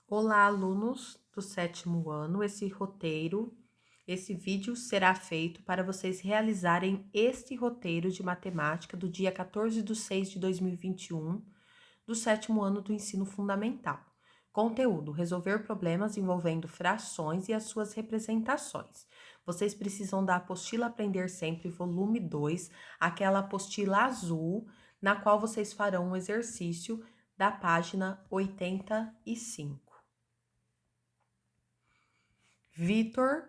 Olá, alunos do 7º ano. Esse vídeo será feito para vocês realizarem este roteiro de matemática do dia 14/6/2021, do 7º ano do ensino fundamental. Conteúdo: resolver problemas envolvendo frações e as suas representações. Vocês precisam da apostila Aprender Sempre, volume 2, aquela apostila azul, na qual vocês farão um exercício da página 85. Vitor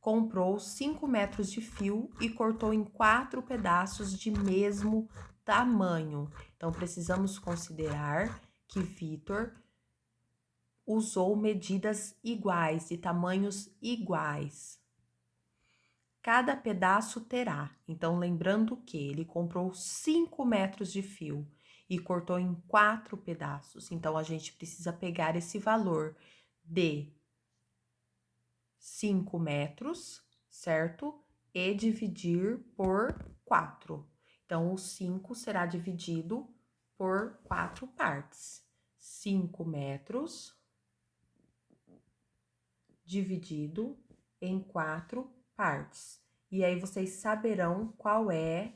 comprou 5 metros de fio e cortou em 4 pedaços de mesmo tamanho. Então, precisamos considerar que Vitor usou medidas iguais, de tamanhos iguais. Cada pedaço terá. Então, lembrando que ele comprou 5 metros de fio e cortou em 4 pedaços. Então, a gente precisa pegar esse valor de 5 metros, certo? E dividir por 4. Então, o 5 será dividido por 4 partes. 5 metros dividido em 4 partes. E aí, vocês saberão qual é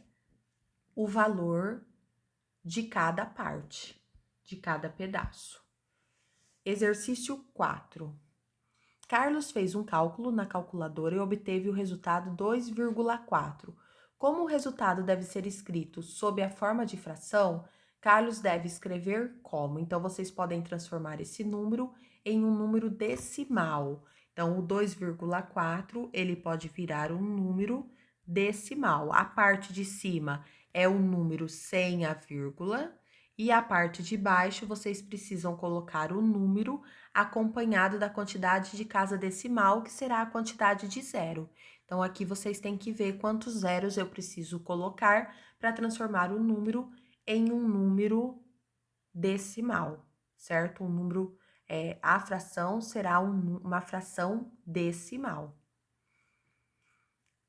o valor de cada parte, de cada pedaço. Exercício 4. Carlos fez um cálculo na calculadora e obteve o resultado 2,4. Como o resultado deve ser escrito sob a forma de fração, Carlos deve escrever como. Então, vocês podem transformar esse número em um número decimal. Então, o 2,4, ele pode virar um número decimal. A parte de cima é o número sem a vírgula e a parte de baixo vocês precisam colocar o número acompanhado da quantidade de casa decimal, que será a quantidade de zero. Então, aqui vocês têm que ver quantos zeros eu preciso colocar para transformar o número em um número decimal, certo? A fração será uma fração decimal.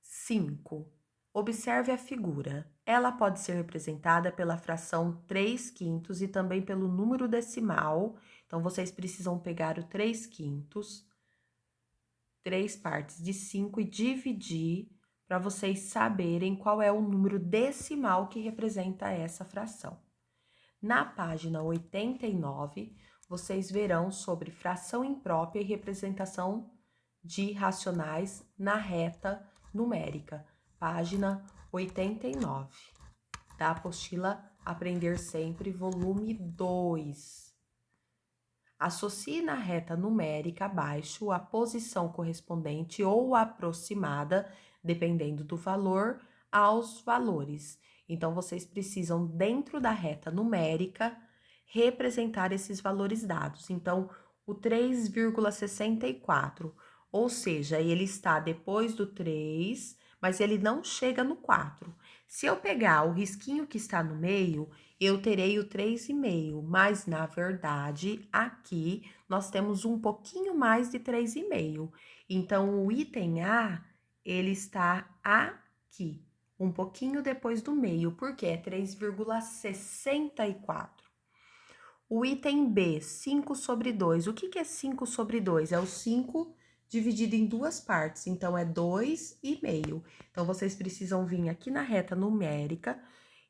5. Observe a figura. Ela pode ser representada pela fração 3/5 e também pelo número decimal. Então, vocês precisam pegar o 3/5, 3 partes de 5 e dividir para vocês saberem qual é o número decimal que representa essa fração. Na página 89, vocês verão sobre fração imprópria e representação de racionais na reta numérica. Página 89, da apostila Aprender Sempre, volume 2. Associe na reta numérica abaixo a posição correspondente ou aproximada, dependendo do valor, aos valores. Então, vocês precisam, dentro da reta numérica, representar esses valores dados. Então, o 3,64, ou seja, ele está depois do 3, mas ele não chega no 4. Se eu pegar o risquinho que está no meio, eu terei o 3,5, mas na verdade aqui nós temos um pouquinho mais de 3,5. Então, o item A, ele está aqui, um pouquinho depois do meio, porque é 3,64. O item B, 5/2. O que é 5/2? É o 5 dividido em duas partes, então é 2,5. Então, vocês precisam vir aqui na reta numérica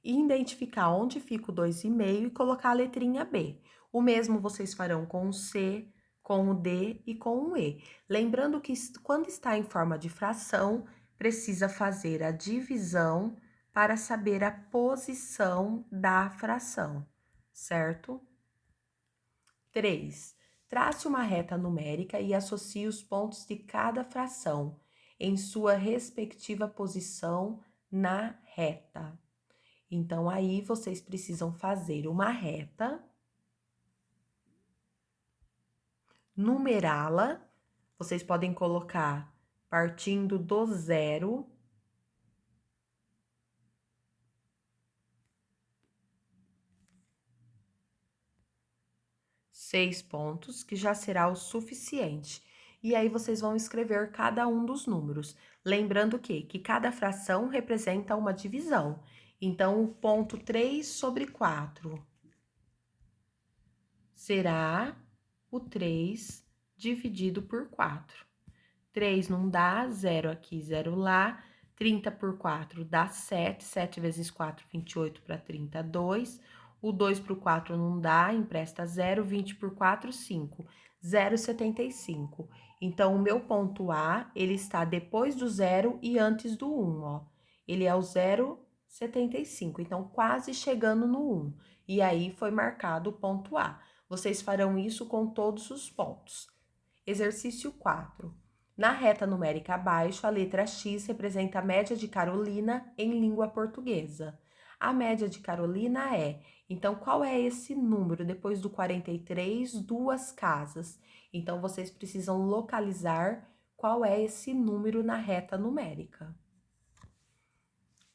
e identificar onde fica o 2,5 e colocar a letrinha B. O mesmo vocês farão com o C, com o D e com o E. Lembrando que quando está em forma de fração, precisa fazer a divisão para saber a posição da fração, certo? 3. Trace uma reta numérica e associe os pontos de cada fração em sua respectiva posição na reta. Então, aí vocês precisam fazer uma reta, numerá-la. Vocês podem colocar partindo do 0. Seis pontos, que já será o suficiente. E aí, vocês vão escrever cada um dos números. Lembrando que cada fração representa uma divisão. Então, o ponto 3/4 será o 3 dividido por 4. 3 não dá, 0 aqui, 0 lá. 30 por 4 dá 7. 7 vezes 4, 28 para 32. O 2 por 4 não dá, empresta 0. 20 por 4, 5. 0,75. Então, o meu ponto A, ele está depois do 0 e antes do 1, ó. Ele é o 0,75. Então, quase chegando no 1. E aí, foi marcado o ponto A. Vocês farão isso com todos os pontos. Exercício 4. Na reta numérica abaixo, a letra X representa a média de Carolina em língua portuguesa. A média de Carolina é, então, qual é esse número depois do 43, duas casas? Então, vocês precisam localizar qual é esse número na reta numérica.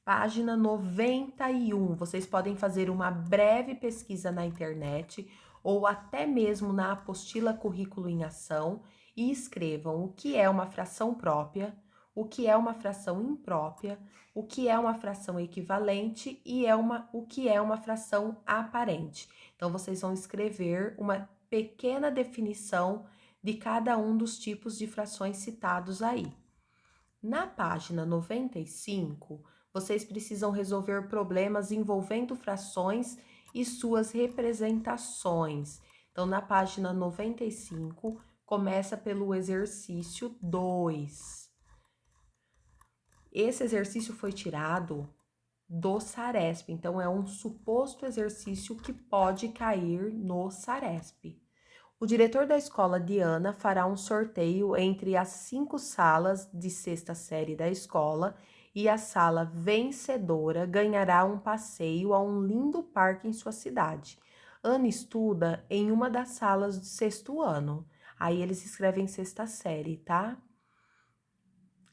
Página 91, vocês podem fazer uma breve pesquisa na internet ou até mesmo na apostila Currículo em Ação e escrevam o que é uma fração própria, o que é uma fração imprópria, o que é uma fração equivalente e o que é uma fração aparente. Então, vocês vão escrever uma pequena definição de cada um dos tipos de frações citados aí. Na página 95, vocês precisam resolver problemas envolvendo frações e suas representações. Então, na página 95, começa pelo exercício 2. Esse exercício foi tirado do Saresp, então é um suposto exercício que pode cair no Saresp. O diretor da escola Diana fará um sorteio entre as 5 salas de sexta série da escola e a sala vencedora ganhará um passeio a um lindo parque em sua cidade. Ana estuda em uma das salas do sexto ano. Aí eles escrevem sexta série, tá?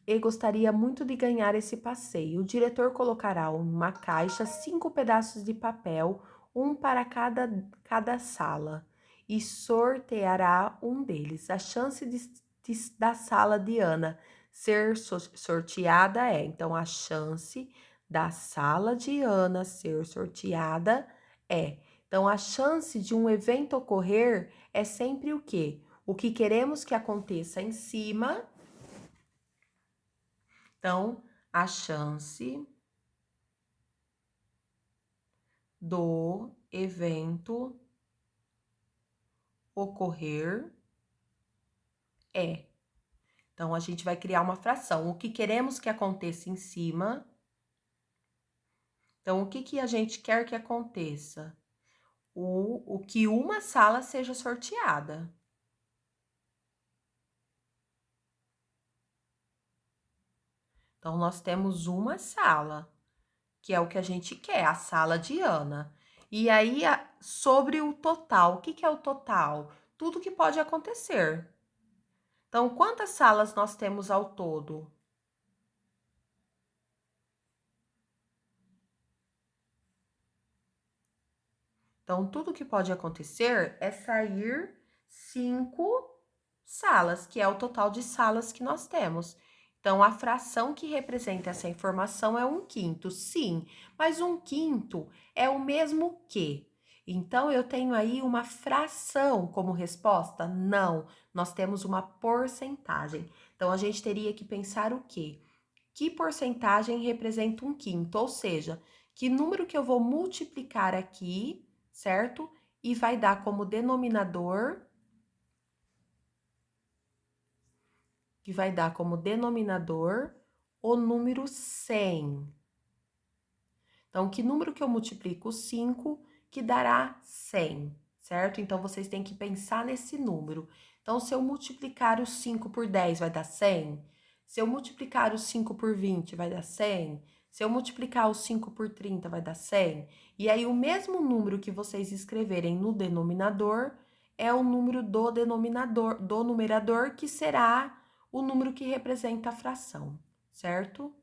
E gostaria muito de ganhar esse passeio. O diretor colocará em uma caixa 5 pedaços de papel, um para cada sala, e sorteará um deles. A chance da sala de Ana ser sorteada é, então, a chance da sala de Ana ser sorteada é. Então, a chance de um evento ocorrer é sempre o quê? O que queremos que aconteça em cima. Então, a chance do evento ocorrer é. Então, a gente vai criar uma fração. O que queremos que aconteça em cima. Então, o que a gente quer que aconteça? O que uma sala seja sorteada. Então, nós temos uma sala, que é o que a gente quer, a sala de Ana. E aí, sobre o total, o que é o total? Tudo que pode acontecer. Então, quantas salas nós temos ao todo? Então, tudo que pode acontecer é sair 5 salas, que é o total de salas que nós temos. Então, a fração que representa essa informação é 1/5, sim, mas 1/5 é o mesmo que. Então, eu tenho aí uma fração como resposta? Não, nós temos uma porcentagem. Então, a gente teria que pensar o quê? Que porcentagem representa 1/5? Ou seja, que número que eu vou multiplicar aqui, certo? E vai dar como denominador, o número 100. Então, que número que eu multiplico 5 que dará 100, certo? Então, vocês têm que pensar nesse número. Então, se eu multiplicar o 5 por 10, vai dar 100? Se eu multiplicar o 5 por 20, vai dar 100? Se eu multiplicar o 5 por 30, vai dar 100? E aí, o mesmo número que vocês escreverem no denominador é o número do denominador, do numerador, que será o número que representa a fração, certo?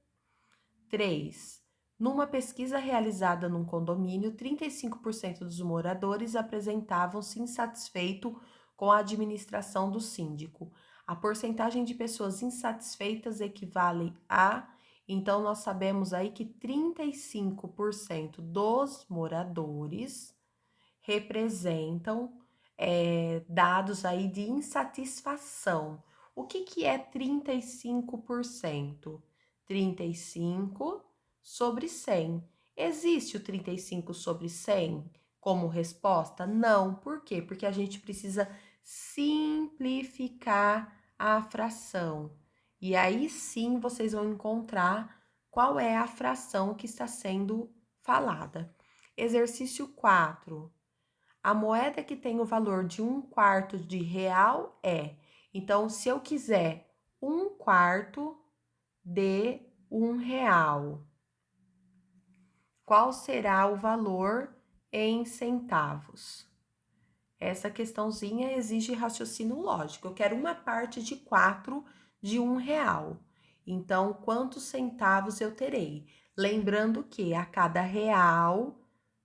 3. Numa pesquisa realizada num condomínio, 35% dos moradores apresentavam-se insatisfeitos com a administração do síndico. A porcentagem de pessoas insatisfeitas equivale a... Então, nós sabemos aí que 35% dos moradores representam dados aí de insatisfação. O que é 35%? 35 sobre 100. Existe o 35 sobre 100 como resposta? Não. Por quê? Porque a gente precisa simplificar a fração. E aí sim vocês vão encontrar qual é a fração que está sendo falada. Exercício 4. A moeda que tem o valor de 1/4 de real é. Então, se eu quiser 1/4 de R$1, qual será o valor em centavos? Essa questãozinha exige raciocínio lógico. Eu quero 1/4 de 4 de R$1. Então, quantos centavos eu terei? Lembrando que a cada real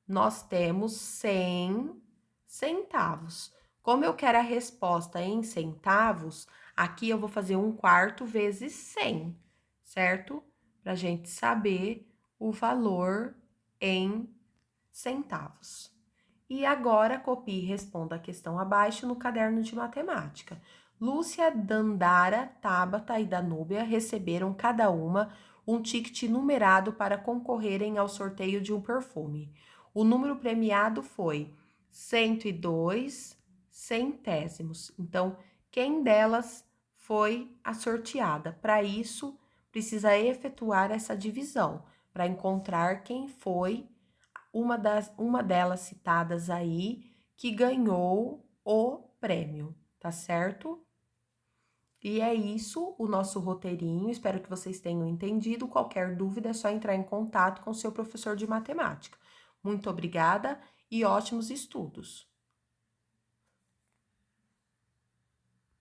nós temos 100 centavos. Como eu quero a resposta em centavos, aqui eu vou fazer 1/4 vezes 100, certo? Pra gente saber o valor em centavos. E agora, copie e responda a questão abaixo no caderno de matemática. Lúcia, Dandara, Tabata e Danúbia receberam cada uma um ticket numerado para concorrerem ao sorteio de um perfume. O número premiado foi 102 centésimos. Então, quem delas foi a sorteada? Para isso, precisa efetuar essa divisão para encontrar quem foi uma delas citadas aí que ganhou o prêmio, tá certo? E é isso, o nosso roteirinho. Espero que vocês tenham entendido. Qualquer dúvida é só entrar em contato com o seu professor de matemática. Muito obrigada e ótimos estudos!